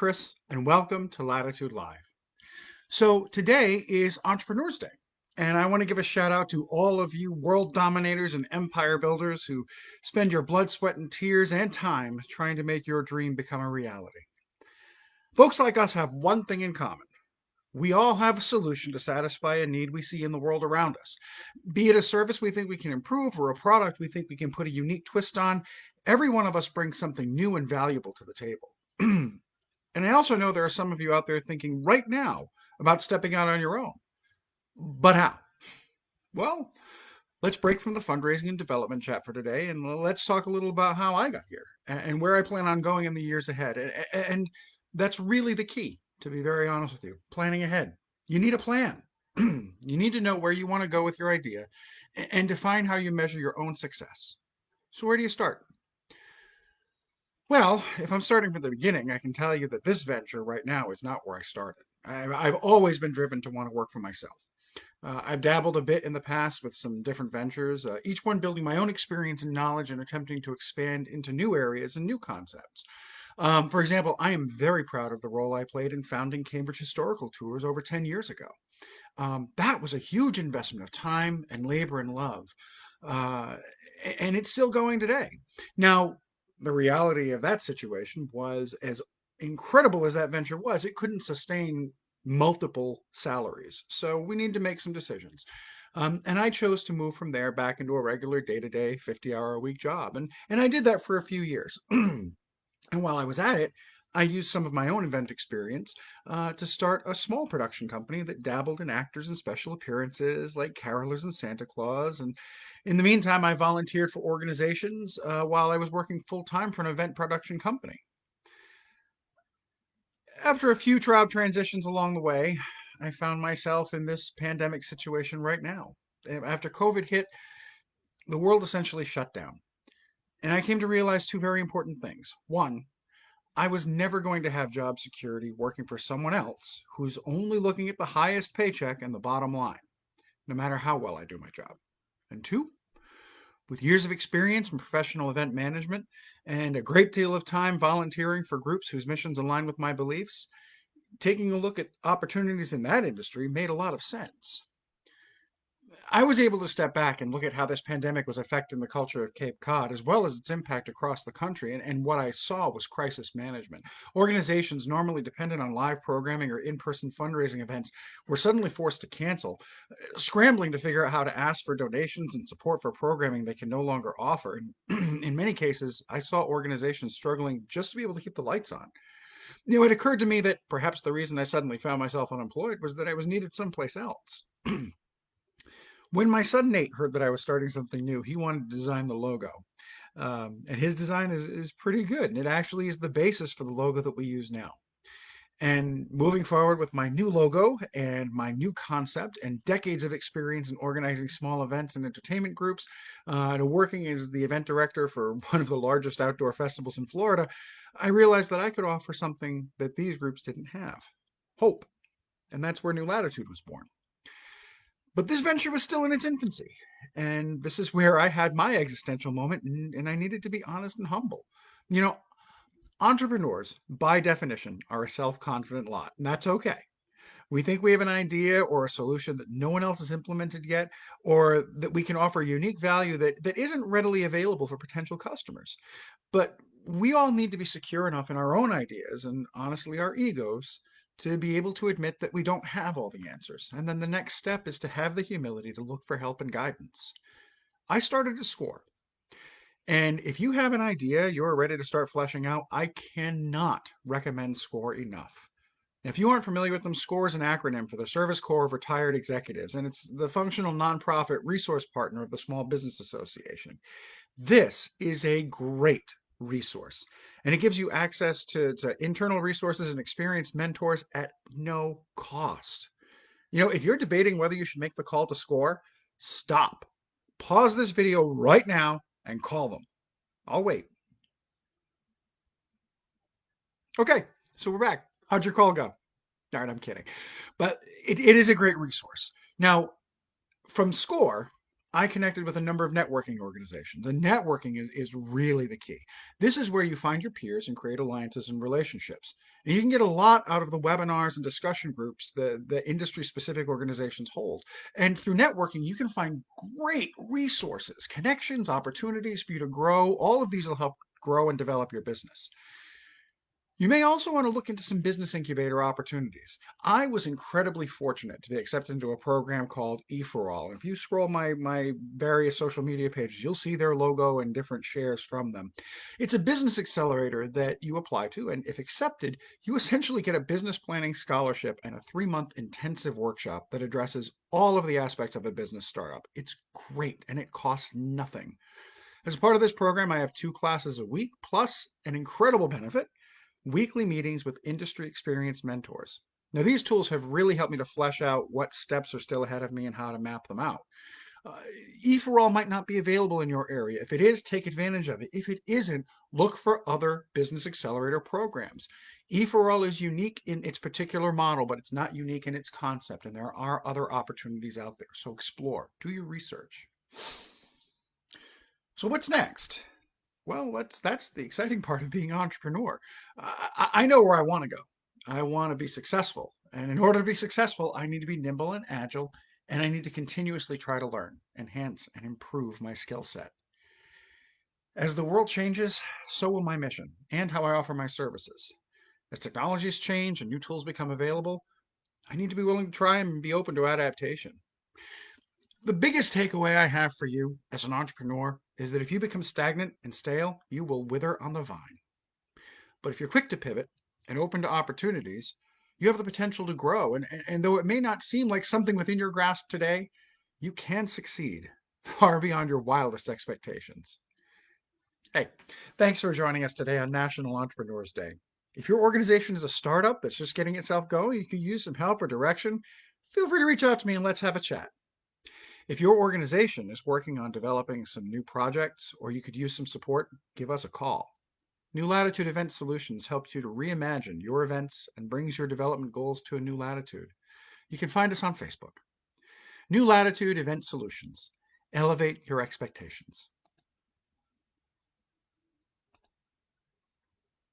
Chris, and welcome to Latitude Live. So today is Entrepreneurs Day, and I want to give a shout out to all of you world dominators and empire builders who spend your blood, sweat, and tears and time trying to make your dream become a reality. Folks like us have one thing in common. We all have a solution to satisfy a need we see in the world around us. Be it a service we think we can improve or a product we think we can put a unique twist on, every one of us brings something new and valuable to the table. And I also know there are some of you out there thinking right now about stepping out on your own. But how? Well, let's break from the fundraising and development chat for today and let's talk a little about how I got here and where I plan on going in the years ahead. And that's really the key, to be very honest with you. Planning ahead. You need a plan. You need to know where you want to go with your idea and define how you measure your own success. So, where do you start? Well, if I'm starting from the beginning, I can tell you that this venture right now is not where I started. I've always been driven to want to work for myself. I've dabbled a bit in the past with some different ventures, each one building my own experience and knowledge and attempting to expand into new areas and new concepts. For example, I am very proud of the role I played in founding Cambridge Historical Tours over 10 years ago. That was a huge investment of time and labor and love. Uh, and it's still going today. Now, the reality of that situation was as incredible as that venture was, it couldn't sustain multiple salaries. So we need to make some decisions. And I chose to move from there back into a regular day-to-day 50-hour-a-week job. And I did that for a few years. And while I was at it, I used some of my own event experience to start a small production company that dabbled in actors and special appearances like carolers and Santa Claus. And in the meantime, I volunteered for organizations while I was working full time for an event production company. After a few job transitions along the way, I found myself in this pandemic situation right now. After COVID hit, the world essentially shut down. And I came to realize two very important things. One, I was never going to have job security working for someone else who's only looking at the highest paycheck and the bottom line, no matter how well I do my job. And two, with years of experience in professional event management and a great deal of time volunteering for groups whose missions align with my beliefs, taking a look at opportunities in that industry made a lot of sense. I was able to step back and look at how this pandemic was affecting the culture of Cape Cod, as well as its impact across the country. And what I saw was crisis management. Organizations normally dependent on live programming or in-person fundraising events were suddenly forced to cancel, scrambling to figure out how to ask for donations and support for programming they can no longer offer. And in many cases, I saw organizations struggling just to be able to keep the lights on. It occurred to me that perhaps the reason I suddenly found myself unemployed was that I was needed someplace else. When my son Nate heard that I was starting something new, he wanted to design the logo. And his design is pretty good. And it actually is the basis for the logo that we use now. And moving forward with my new logo and my new concept and decades of experience in organizing small events and entertainment groups, and working as the event director for one of the largest outdoor festivals in Florida, I realized that I could offer something that these groups didn't have: hope. And that's where New Latitude was born. But this venture was still in its infancy. And this is where I had my existential moment, and I needed to be honest and humble. You know, entrepreneurs, by definition, are a self confident lot, and that's okay. We think we have an idea or a solution that no one else has implemented yet, or that we can offer unique value that isn't readily available for potential customers. But we all need to be secure enough in our own ideas and honestly our egos to be able to admit that we don't have all the answers. And then the next step is to have the humility to look for help and guidance. I started to score. And if you have an idea you're ready to start fleshing out, I cannot recommend SCORE enough. If you aren't familiar with them, SCORE is an acronym for the Service Corps of Retired Executives, and it's the functional nonprofit resource partner of the Small Business Association. This is a great resource, and it gives you access to internal resources and experienced mentors at no cost. If you're debating whether you should make the call to SCORE, stop. Pause this video right now and call them. I'll wait. Okay, so we're back. How'd your call go? All right, I'm kidding. But it is a great resource. Now, from SCORE, I connected with a number of networking organizations, and networking is really the key. This is where you find your peers and create alliances and relationships. And you can get a lot out of the webinars and discussion groups that the industry specific organizations hold. And through networking, you can find great resources, connections, opportunities for you to grow. All of these will help grow and develop your business. You may also want to look into some business incubator opportunities. I was incredibly fortunate to be accepted into a program called E4All. If you scroll my various social media pages, you'll see their logo and different shares from them. It's a business accelerator that you apply to, and if accepted, you essentially get a business planning scholarship and a 3-month intensive workshop that addresses all of the aspects of a business startup. It's great, and it costs nothing. As part of this program, I have 2 classes a week, plus an incredible benefit: weekly meetings with industry experienced mentors. Now, these tools have really helped me to flesh out what steps are still ahead of me and how to map them out. Uh, E4All might not be available in your area. If it is, take advantage of it. If it isn't, look for other business accelerator programs. E4All is unique in its particular model, but it's not unique in its concept, and there are other opportunities out there. So explore, do your research. So what's next? Well, that's the exciting part of being an entrepreneur. I know where I want to go. I want to be successful. And in order to be successful, I need to be nimble and agile, and I need to continuously try to learn, enhance, and improve my skill set. As the world changes, so will my mission and how I offer my services. As technologies change and new tools become available, I need to be willing to try and be open to adaptation. The biggest takeaway I have for you as an entrepreneur is that if you become stagnant and stale, you will wither on the vine. But if you're quick to pivot and open to opportunities, you have the potential to grow. And though it may not seem like something within your grasp today, you can succeed far beyond your wildest expectations. Hey, thanks for joining us today on National Entrepreneurs Day. If your organization is a startup that's just getting itself going, you could use some help or direction, feel free to reach out to me and let's have a chat. If your organization is working on developing some new projects or you could use some support, give us a call. New Latitude Event Solutions helps you to reimagine your events and brings your development goals to a new latitude. You can find us on Facebook. New Latitude Event Solutions. Elevate your expectations.